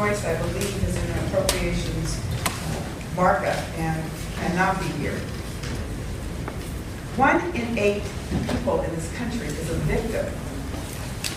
choice, I believe, is in an appropriations markup and cannot be here. 1 in 8 people in this country is a victim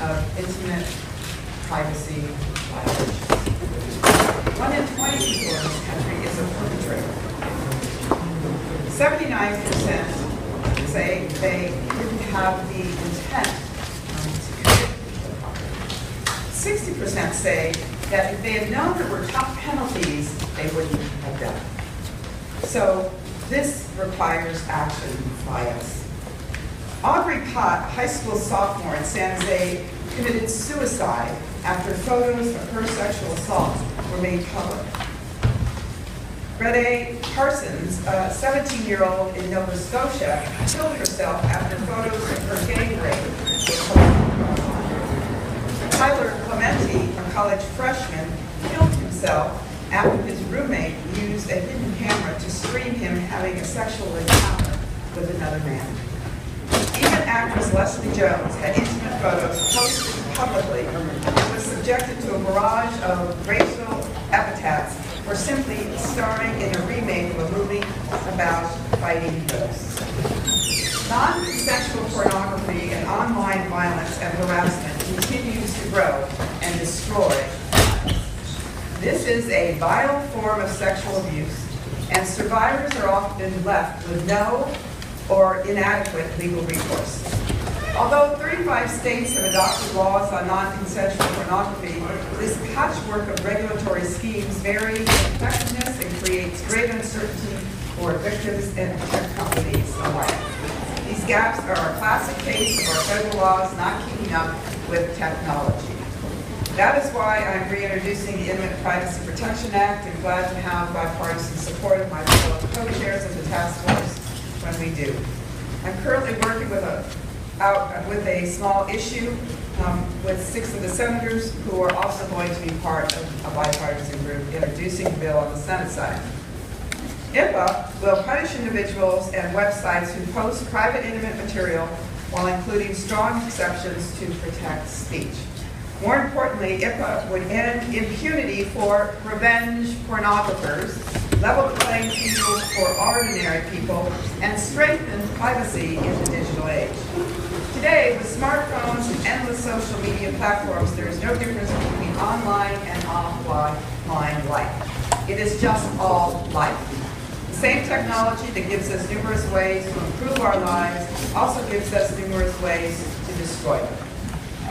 of internet privacy violations. 1 in 20 people in this country is a perpetrator. 79% say they didn't have the intent to commit the crime. 60% say that if they had known there were tough penalties, they wouldn't have done it. So this requires action by us. Aubrey Pott, a high school sophomore in San Jose, committed suicide after photos of her sexual assault were made public. Greta Parsons, a 17-year-old in Nova Scotia, killed herself after photos of her gang rape were posted online. Tyler Clementi, a college freshman, killed himself after his roommate used a hidden camera to stream him having a sexual encounter with another man. Even actress Leslie Jones had intimate photos posted publicly and was subjected to a barrage of racial epithets for simply starring in a remake of a movie about fighting ghosts. Non-consensual pornography and online violence and harassment continues to grow and destroy lives. This is a vile form of sexual abuse, and survivors are often left with no or inadequate legal recourse. Although 35 states have adopted laws on non-consensual pornography, this patchwork of regulatory schemes varies in effectiveness and creates great uncertainty for victims and tech companies alike. These gaps are a classic case of our federal laws not keeping up with technology. That is why I'm reintroducing the Internet Privacy Protection Act and glad to have bipartisan support of my fellow co-chairs of the task force when we do. I'm currently working with a small issue with 6 of the senators who are also going to be part of a bipartisan group introducing the bill on the Senate side. HIPAA will punish individuals and websites who post private intimate material while including strong exceptions to protect speech. More importantly, HIPAA would end impunity for revenge pornographers, level the playing field for ordinary people, and strengthen privacy in the digital age. Today, with smartphones and endless social media platforms, there is no difference between online and offline life. It is just all life. The same technology that gives us numerous ways to improve our lives also gives us numerous ways to destroy them.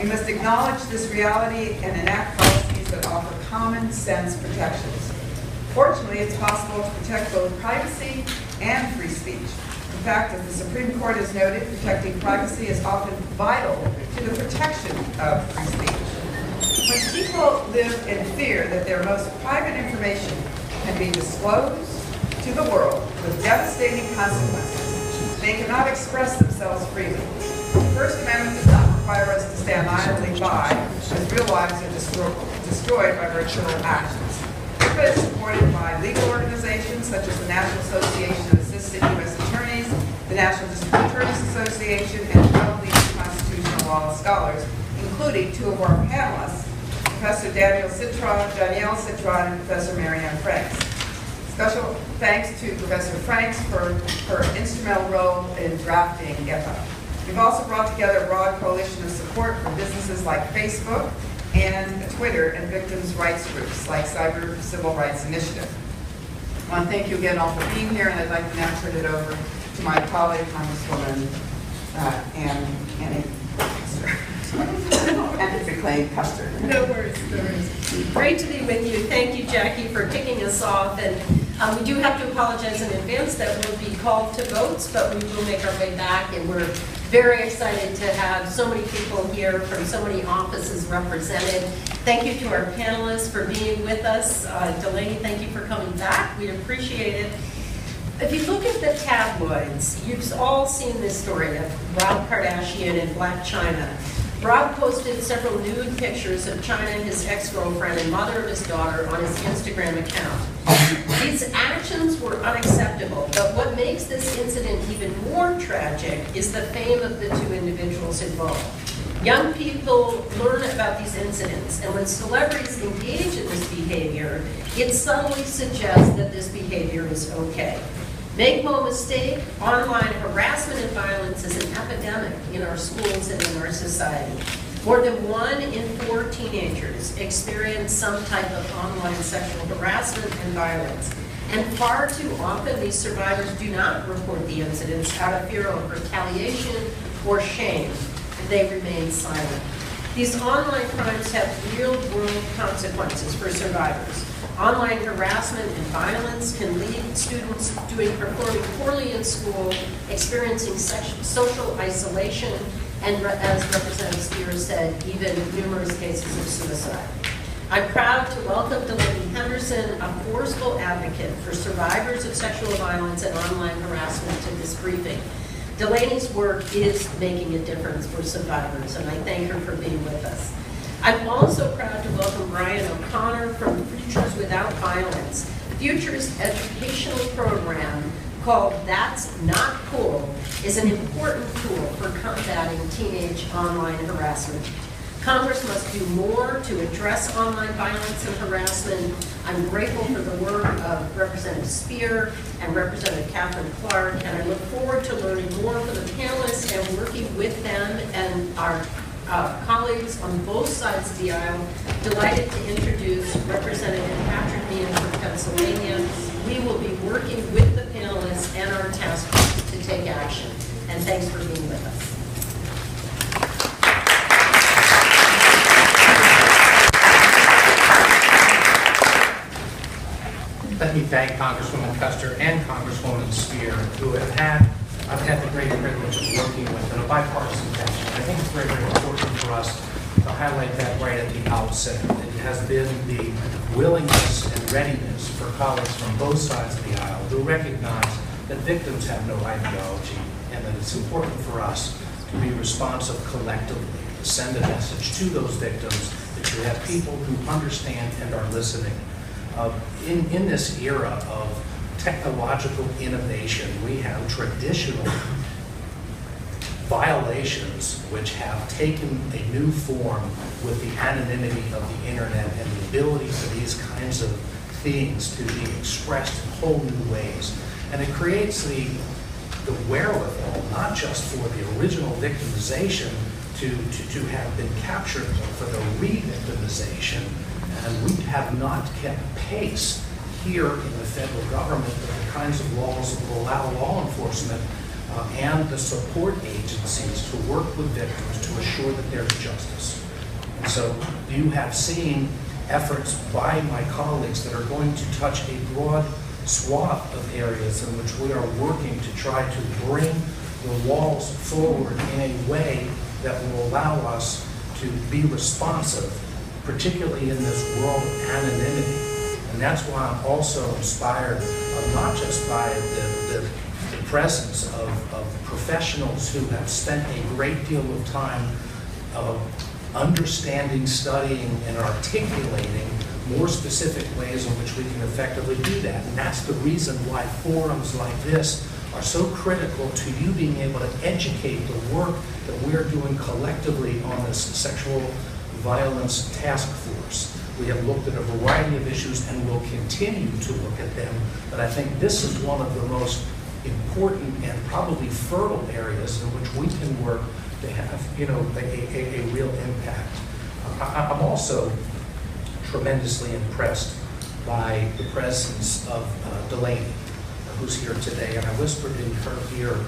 We must acknowledge this reality and enact policies that offer common sense protections. Fortunately, it's possible to protect both privacy and free speech. In fact, as the Supreme Court has noted, protecting privacy is often vital to the protection of free speech. When people live in fear that their most private information can be disclosed to the world with devastating consequences, they cannot express themselves freely. The First Amendment does not require us to stand idly by as real lives are destroyed by virtual actions. HIPAA is supported by legal organizations such as the National Association of Assistant U.S. Attorneys, the National District Attorneys Association, and 12 leading constitutional law scholars, including 2 of our panelists, Professor Danielle Citron, and Professor Marianne Franks. Special thanks to Professor Franks for her instrumental role in drafting HIPAA. We've also brought together a broad coalition of support from businesses like Facebook and Twitter and victims' rights groups like Cyber Civil Rights Initiative. I want to thank you again all for being here, and I'd like to now turn it over to my colleague, Congresswoman Annie Custer. No worries, no worries. Great to be with you. Thank you, Jackie, for kicking us off. And we do have to apologize in advance that we'll be called to votes, but we will make our way back, and we're very excited to have so many people here from so many offices represented. Thank you to our panelists for being with us. Delaney, thank you for coming back. We appreciate it. If you look at the tabloids, you've all seen this story of Rob Kardashian and Blac Chyna. Rob posted several nude pictures of Chyna, his ex-girlfriend, and mother of his daughter on his Instagram account. These actions were unacceptable, but what makes this incident even more tragic is the fame of the 2 individuals involved. Young people learn about these incidents, and when celebrities engage in this behavior, it subtly suggests that this behavior is okay. Make no mistake, online harassment and violence is an epidemic in our schools and in our society. More than 1 in 4 teenagers experience some type of online sexual harassment and violence. And far too often, these survivors do not report the incidents out of fear of retaliation or shame. They remain silent. These online crimes have real-world consequences for survivors. Online harassment and violence can lead students performing poorly in school, experiencing social isolation, and as Representative Spears said, even numerous cases of suicide. I'm proud to welcome Delaney Henderson, a forceful advocate for survivors of sexual violence and online harassment, to this briefing. Delaney's work is making a difference for survivors, and I thank her for being with us. I'm also proud to welcome Brian O'Connor from Futures Without Violence. Futures' educational program called That's Not Cool is an important tool for combating teenage online harassment. Congress must do more to address online violence and harassment. I'm grateful for the work of Representative Spear and Representative Catherine Clark, and I look forward to learning more from the panelists and working with them and our colleagues on both sides of the aisle. Delighted to introduce Representative Patrick Meehan from Pennsylvania. We will be working with the panelists and our task force to take action. And thanks for being with us. Let me thank Congresswoman Custer and Congresswoman Spear, who I've had the great privilege of working with in a bipartisan fashion. I think it's very, very important for us to highlight that right at the outset. It has been the willingness and readiness for colleagues from both sides of the aisle who recognize that victims have no ideology and that it's important for us to be responsive collectively, to send a message to those victims that you have people who understand and are listening. In this era of technological innovation, we have traditional violations which have taken a new form with the anonymity of the internet and the ability for these kinds of things to be expressed in whole new ways. And it creates the wherewithal, not just for the original victimization to have been captured, but for the re-victimization. And we have not kept pace here in the federal government with the kinds of laws that will allow law enforcement and the support agencies to work with victims to assure that there's justice. And so you have seen efforts by my colleagues that are going to touch a broad swath of areas in which we are working to try to bring the laws forward in a way that will allow us to be responsive, particularly in this world of anonymity. And that's why I'm also inspired, not just by the presence of professionals who have spent a great deal of time understanding, studying, and articulating more specific ways in which we can effectively do that. And that's the reason why forums like this are so critical to you being able to educate the work that we're doing collectively on this sexual violence task force. We have looked at a variety of issues and will continue to look at them, but I think this is one of the most important and probably fertile areas in which we can work to have, a real impact. I'm also tremendously impressed by the presence of Delaney, who's here today, and I whispered in her ear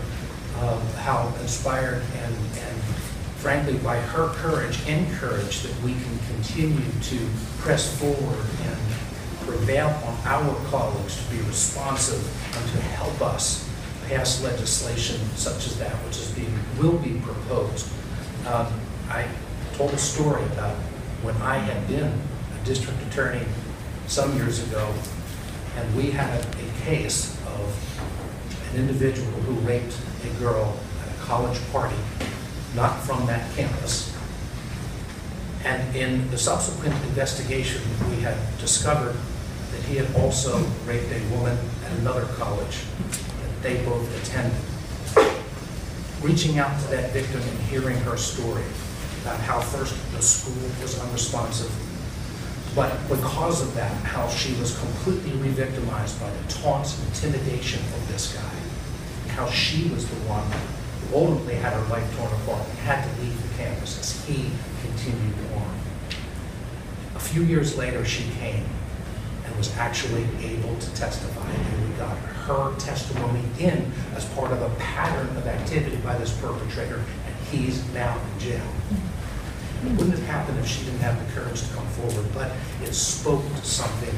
how inspired and frankly by her courage and courage that we can continue to press forward and prevail on our colleagues to be responsive and to help us pass legislation such as that which will be proposed. I told a story about when I had been a district attorney some years ago, and we had a case of an individual who raped a girl at a college party, not from that campus. And in the subsequent investigation, we had discovered that he had also raped a woman at another college that they both attended. Reaching out to that victim and hearing her story, about how first the school was unresponsive, but because of that, how she was completely re-victimized by the taunts and intimidation of this guy, and how she was the one who ultimately had her life torn apart and had to leave the campus as he continued on. A few years later, she came and was actually able to testify, and we got her testimony in as part of a pattern of activity by this perpetrator, and he's now in jail. It wouldn't have happened if she didn't have the courage to come forward, but it spoke to something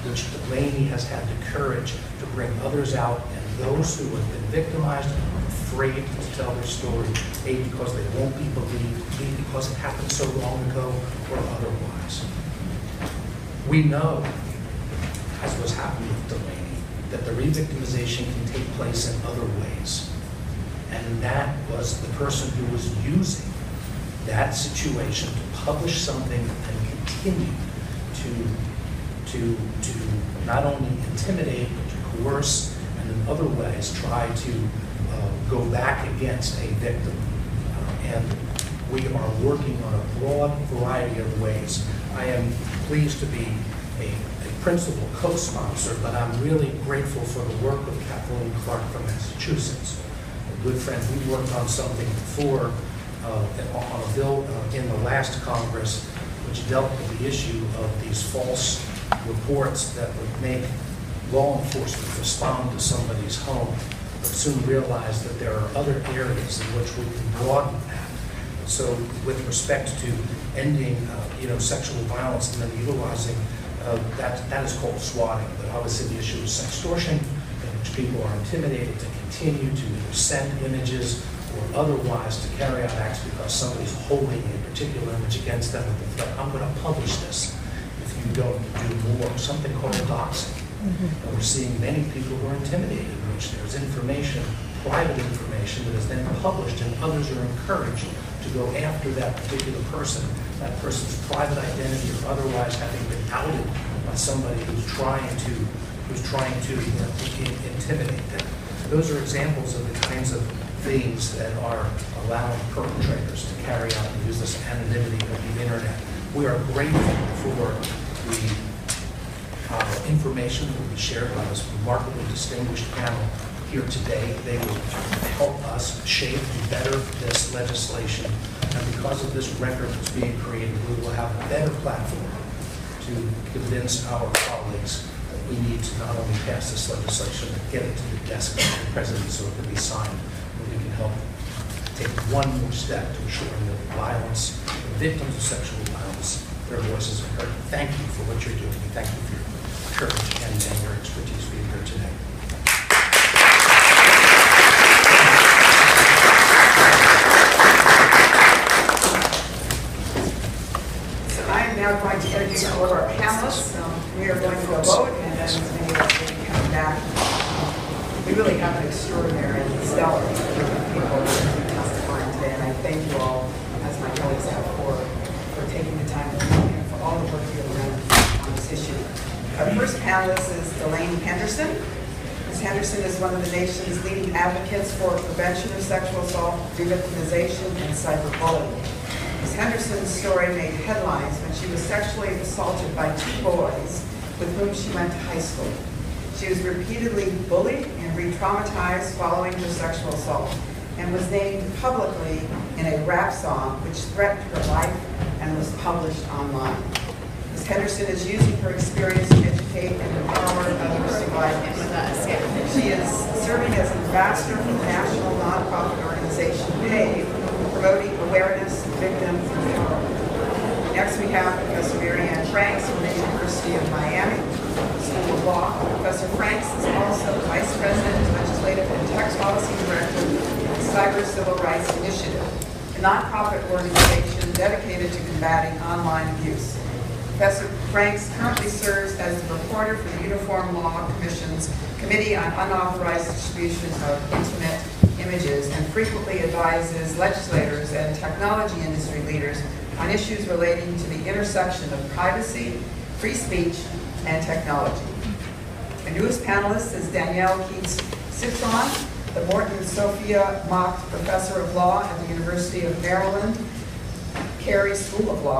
which Delaney has had the courage to bring others out, and those who have been victimized are afraid to tell their story, A, because they won't be believed, B, because it happened so long ago, or otherwise. We know, as was happening with Delaney, that the re-victimization can take place in other ways. And that was the person who was using that situation to publish something and continue to not only intimidate, but to coerce, and in other ways try to go back against a victim. And we are working on a broad variety of ways. I am pleased to be a principal co-sponsor, but I'm really grateful for the work of Kathleen Clark from Massachusetts, a good friend. We worked on something before, on a bill in the last Congress, which dealt with the issue of these false reports that would make law enforcement respond to somebody's home, but soon realized that there are other areas in which we can broaden that. So with respect to ending sexual violence and then utilizing that is called swatting, but obviously the issue is sextortion, in which people are intimidated to continue to either send images or otherwise to carry out acts because somebody's holding a particular image against them with the threat, I'm going to publish this if you don't do more, something called doxing. And we're seeing many people who are intimidated, in which there's information, private information, that is then published, and others are encouraged to go after that particular person, that person's private identity, or otherwise having been outed by somebody who's trying to intimidate them. Those are examples of the kinds of things that are allowing perpetrators to carry out and use this anonymity of the internet. We are grateful for the information that will be shared by this remarkably distinguished panel here today. They will help us shape and better this legislation. And because of this record that's being created, we will have a better platform to convince our colleagues that we need to not only pass this legislation, but get it to the desk of the President so it can be signed. And we can help take one more step to ensuring that violence, the victims of sexual violence, their voices are heard. Thank you for what you're doing. Thank you for your courage and your expertise being here today. So I am now going to introduce all of our panelists. We are going to go vote, and then many of us will be coming back. We really have an extraordinary and stellar group of people testifying today, and I thank you all, as my colleagues have, for taking the time to be here, for all the work you've done on this issue. Our first panelist is Delaney Henderson. Ms. Henderson is one of the nation's leading advocates for prevention of sexual assault, re-victimization, and cyberbullying. Ms. Henderson's story made headlines when she was sexually assaulted by two boys with whom she went to high school. She was repeatedly bullied and re-traumatized following her sexual assault, and was named publicly in a rap song which threatened her life and was published online. Ms. Henderson is using her experience to educate and empower others to survive. She is serving as an ambassador for the national nonprofit organization PAVE, promoting awareness of victim empowerment. Next we have Professor Mary Ann Franks from the University of Miami School of Law. Professor Franks is also Vice President, Legislative and Tax Policy Director of the Cyber Civil Rights Initiative, a nonprofit organization dedicated to combating online abuse. Professor Franks currently serves as the reporter for the Uniform Law Commission's Committee on Unauthorized Distribution of Intimate Images, and frequently advises legislators and technology industry leaders on issues relating to the intersection of privacy, free speech, and technology. Our newest panelist is Danielle Keats-Citron, the Morton Sophia Mock Professor of Law at the University of Maryland. Carey School of Law